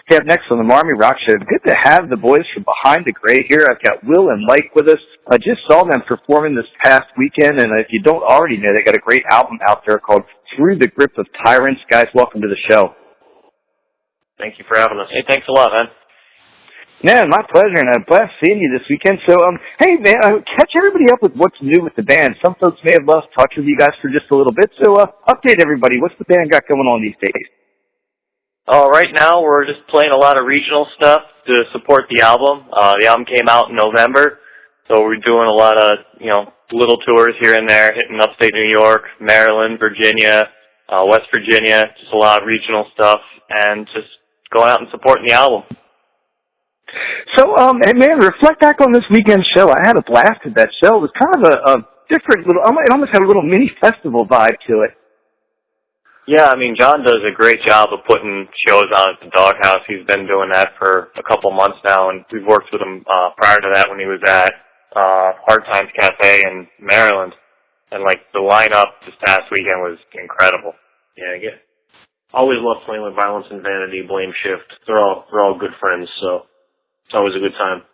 Hey, up next on the Marmy Rock Show, good to have the boys from Behind the Gray here. I've got Will and Mike with us. I just saw them performing this past weekend, and if you don't already know, they got a great album out there called Through the Grip of Tyrants. Guys, welcome to the show. Thank you for having us. Hey, thanks a lot, man. Man, my pleasure, and I'm glad seeing you this weekend. So, hey, man, catch everybody up with what's new with the band. Some folks may have lost touch with you guys for just a little bit, so update everybody. What's the band got going on these days? Right now, we're just playing a lot of regional stuff to support the album. The album came out in November, so we're doing a lot of, little tours here and there, hitting upstate New York, Maryland, Virginia, West Virginia, just a lot of regional stuff, and just going out and supporting the album. So, hey man, reflect back on this weekend show. I had a blast at that show. It was kind of a different little, it almost had a little mini festival vibe to it. Yeah, I mean, John does a great job of putting shows on at the Doghouse. He's been doing that for a couple months now, and we've worked with him prior to that when he was at Hard Times Cafe in Maryland. And, the lineup this past weekend was incredible. Yeah, I always love playing with Violence and Vanity, Blame Shift. They're all good friends, so it's always a good time.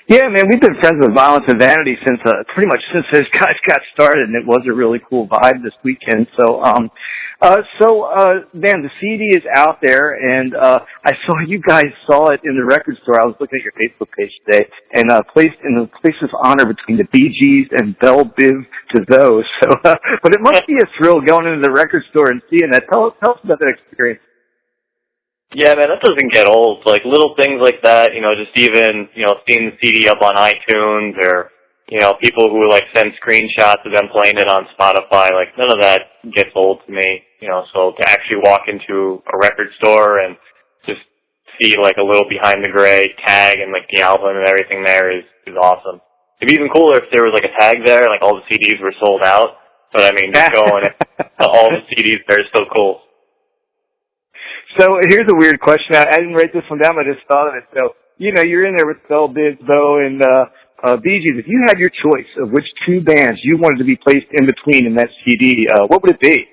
Yeah, man, we've been friends with Violence and Vanity since pretty much since those guys got started, and it was a really cool vibe this weekend. So, man, the CD is out there, and I saw you guys saw it in the record store. I was looking at your Facebook page today, and placed in the place of honor between the Bee Gees and Belle Biv DeVoe. So, but it must be a thrill going into the record store and seeing that. Tell us about that experience. Yeah, man, that doesn't get old. Little things like that, just even, seeing the CD up on iTunes or, people who, send screenshots of them playing it on Spotify, none of that gets old to me, so to actually walk into a record store and just see, a little Behind the Gray tag and, the album and everything there is awesome. It'd be even cooler if there was, a tag there, all the CDs were sold out, but, I mean, just going to all the CDs there is so cool. So here's a weird question. I didn't write this one down, but I just thought of it. So, you're in there with Belle Biv DeVoe and Bee Gees. If you had your choice of which two bands you wanted to be placed in between in that CD, what would it be?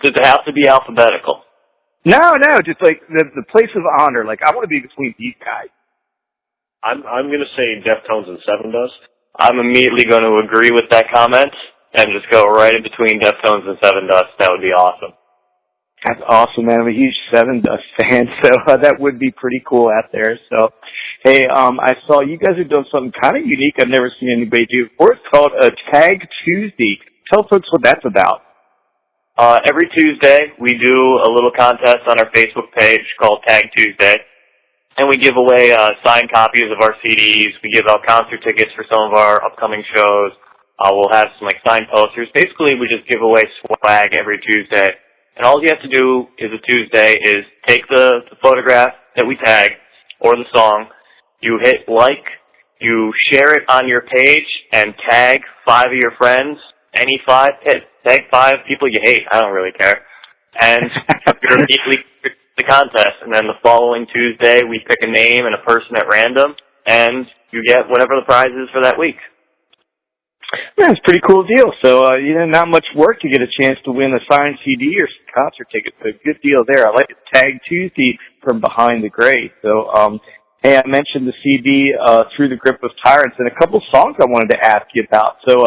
Does it have to be alphabetical? No, just the place of honor. I want to be between these guys. I'm going to say Deftones and Seven Dust. I'm immediately going to agree with that comment and just go right in between Deftones and Seven Dust. That would be awesome. That's awesome, man. I'm a huge Seven Dust fan, so that would be pretty cool out there. So, hey, I saw you guys are doing something kind of unique I've never seen anybody do before. It's called a Tag Tuesday. Tell folks what that's about. Every Tuesday, we do a little contest on our Facebook page called Tag Tuesday, and we give away signed copies of our CDs. We give out concert tickets for some of our upcoming shows. We'll have some signed posters. Basically, we just give away swag every Tuesday. And all you have to do is a Tuesday is take the photograph that we tag or the song, you hit like, you share it on your page, and tag 5 of your friends. Any 5, tag 5 people you hate. I don't really care. And you're immediately the contest. And then the following Tuesday, we pick a name and a person at random, and you get whatever the prize is for that week. Yeah, it's a pretty cool deal. So, not much work to get a chance to win a signed CD or some concert tickets. So, good deal there. I like it. Tag Tuesday from Behind the Gray. So, hey, I mentioned the CD, Through the Grip of Tyrants, and a couple songs I wanted to ask you about. So,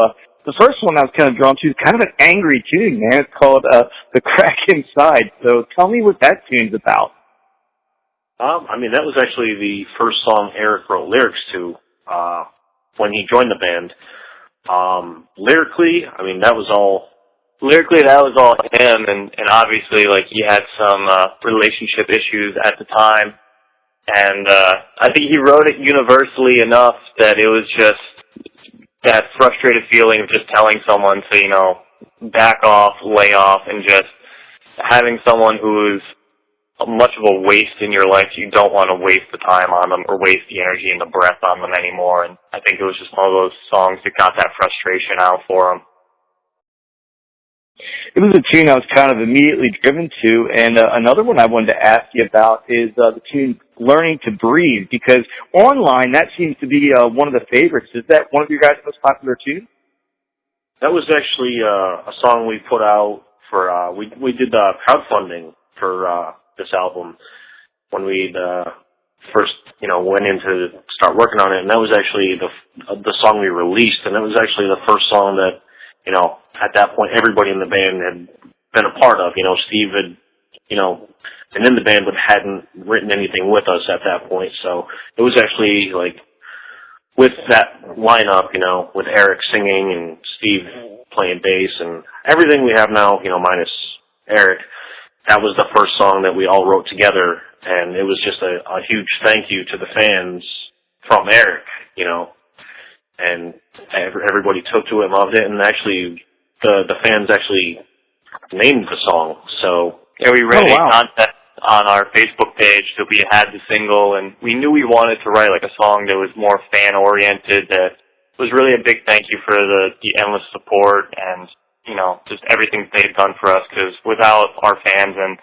the first one I was kind of drawn to is kind of an angry tune, man. It's called, The Crack Inside. So, tell me what that tune's about. That was actually the first song Eric wrote lyrics to, when he joined the band. Lyrically, that was all him, and obviously, he had some, relationship issues at the time, and, I think he wrote it universally enough that it was just that frustrated feeling of just telling someone to, back off, lay off, and just having someone who's much of a waste in your life. You don't want to waste the time on them or waste the energy and the breath on them anymore. And I think it was just one of those songs that got that frustration out for him. It was a tune I was kind of immediately driven to, and another one I wanted to ask you about is the tune Learning to Breathe, because online that seems to be one of the favorites. Is that one of your guys' most popular tunes? That was actually a song we put out for, we did crowdfunding for this album when we first, went in to start working on it, and that was actually the song we released, and it was actually the first song that, at that point everybody in the band had been a part of. Steve had, been in the band but hadn't written anything with us at that point, so it was actually like with that lineup, with Eric singing and Steve playing bass and everything we have now, minus Eric, that was the first song that we all wrote together, and it was just a huge thank you to the fans from Eric, and everybody took to it, loved it, and actually the fans actually named the song. So yeah, we ran a contest on our Facebook page that we had the single, and we knew we wanted to write like a song that was more fan oriented, that was really a big thank you for the endless support and just everything they've done for us, because without our fans, and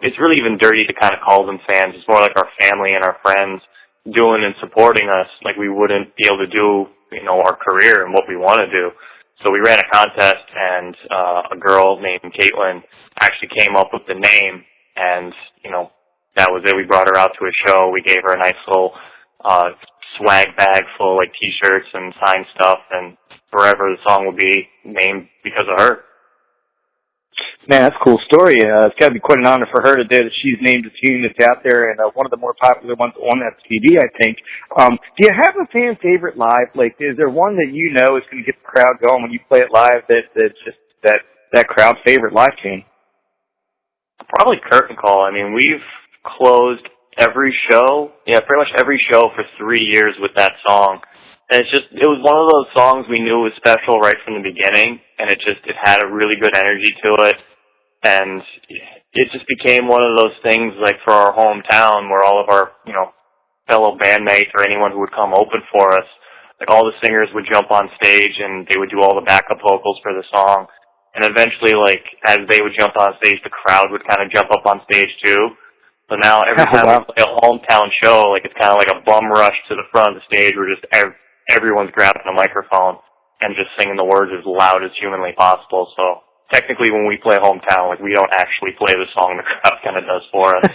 it's really even dirty to kind of call them fans, it's more like our family and our friends doing and supporting us, like we wouldn't be able to do our career and what we want to do. So we ran a contest, and a girl named Caitlin actually came up with the name, and that was it. We brought her out to a show. We gave her a nice little swag bag full of like T-shirts and signed stuff, and forever the song will be named because of her. Man, that's a cool story. It's got to be quite an honor for her today that she's named a tune that's out there, and one of the more popular ones on that CD, I think. Do you have a fan favorite live? Like, is there one that is going to get the crowd going when you play it live? That's just that crowd favorite live tune. Probably Curtain Call. I mean, we've closed every show, pretty much every show for 3 years with that song. And it was one of those songs we knew was special right from the beginning, and it had a really good energy to it. And it just became one of those things like for our hometown where all of our, fellow bandmates or anyone who would come open for us, like all the singers would jump on stage and they would do all the backup vocals for the song. And eventually, like, as they would jump on stage, the crowd would kind of jump up on stage too. So now every time we play a hometown show, like, it's kind of like a bum rush to the front of the stage where just everyone's grabbing a microphone and just singing the words as loud as humanly possible. So technically when we play hometown, like, we don't actually play the song, the crowd kind of does for us.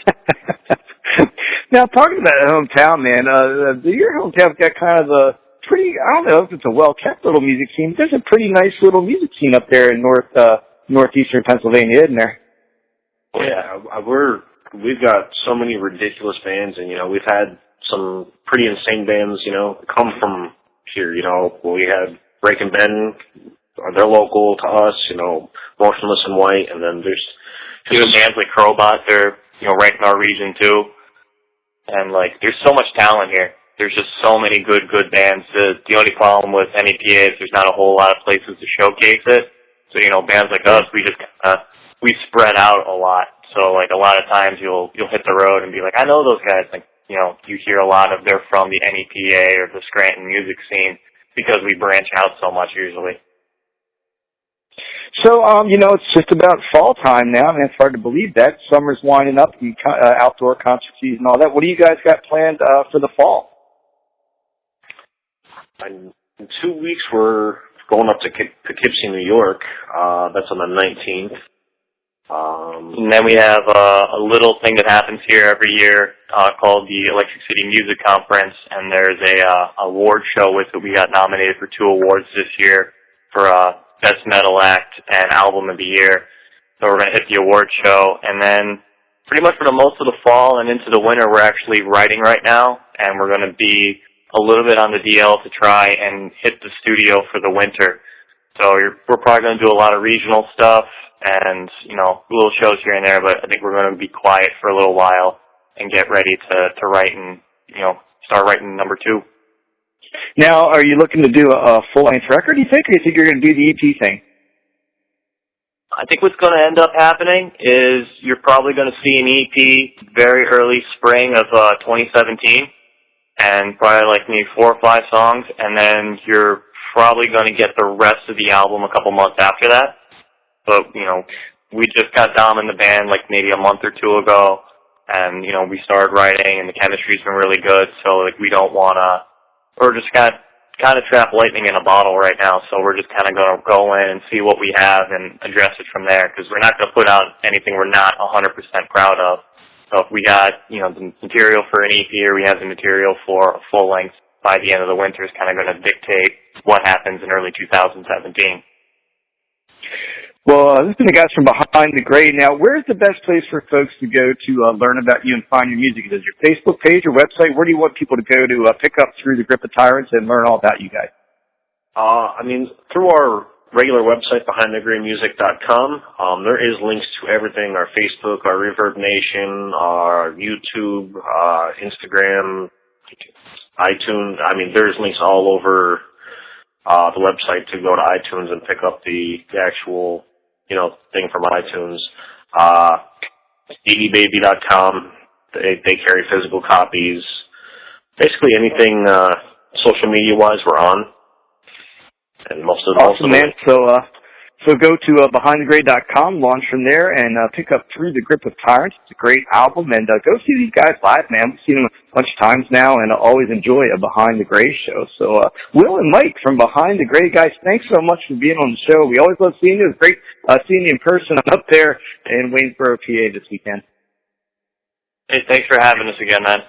Now, talking about hometown, man, your hometown's got kind of a pretty, I don't know if it's a well-kept little music scene. There's a pretty nice little music scene up there in northeastern Pennsylvania, isn't there? Oh, yeah, we've got so many ridiculous bands, and, we've had some pretty insane bands, come from here, we had Break and Bend, they're local to us, Motionless in White, and then there's even bands like Crowbot, they're, right in our region too. And, like, there's so much talent here. There's just so many good bands. The only problem with NEPA is there's not a whole lot of places to showcase it. So, bands like us, we just we spread out a lot. So, like, a lot of times you'll hit the road and be like, I know those guys. Like, you hear a lot of they're from the NEPA or the Scranton music scene because we branch out so much usually. So, it's just about fall time now, and it's hard to believe that. Summer's winding up, and outdoor concert season and all that. What do you guys got planned for the fall? In 2 weeks, we're going up to Poughkeepsie, New York. That's on the 19th. And then we have a little thing that happens here every year called the Electric City Music Conference, and there's a award show with it. We got nominated for 2 awards this year for Best Metal Act and Album of the Year. So we're going to hit the award show, and then pretty much for the most of the fall and into the winter, we're actually writing right now, and we're going to be a little bit on the DL to try and hit the studio for the winter. So we're probably going to do a lot of regional stuff and, little shows here and there, but I think we're going to be quiet for a little while and get ready to write and, start writing number 2. Now, are you looking to do a full-length record, do you think, or do you think you're going to do the EP thing? I think what's going to end up happening is you're probably going to see an EP very early spring of 2017, and probably like maybe 4 or 5 songs, and then you're probably going to get the rest of the album a couple months after that. But, we just got Dom in the band like maybe a month or 2 ago, and, we started writing, and the chemistry's been really good, so, like, we don't want to, we're just kind of kind of trap lightning in a bottle right now, so we're just kind of going to go in and see what we have and address it from there, because we're not going to put out anything we're not 100% proud of. So if we got, you know, the material for an EP or we have the material for a full length by the end of the winter is kind of going to dictate what happens in early 2017. Well, this has been the guys from Behind the Gray. Now, where's the best place for folks to go to learn about you and find your music? Is it your Facebook page, your website? Where do you want people to go to pick up Through the Grip of Tyrants and learn all about you guys? I mean, through our regular website, BehindTheGrayMusic.com, there is links to everything: our Facebook, our Reverb Nation, our YouTube, Instagram, iTunes. I mean, there's links all over the website to go to iTunes and pick up the actual, you know, thing from iTunes. CDBaby.com, they carry physical copies. Basically anything social media-wise, we're on. And most of awesome, man. So go to BehindTheGray.com, launch from there, and pick up Through the Grip of Tyrants. It's a great album, and go see these guys live, man. We've seen them a bunch of times now, and I always enjoy a Behind the Gray show. So Will and Mike from Behind the Gray, guys, thanks so much for being on the show. We always love seeing you. It's great seeing you in person. I'm up there in Waynesboro, PA this weekend. Hey, thanks for having us again, man.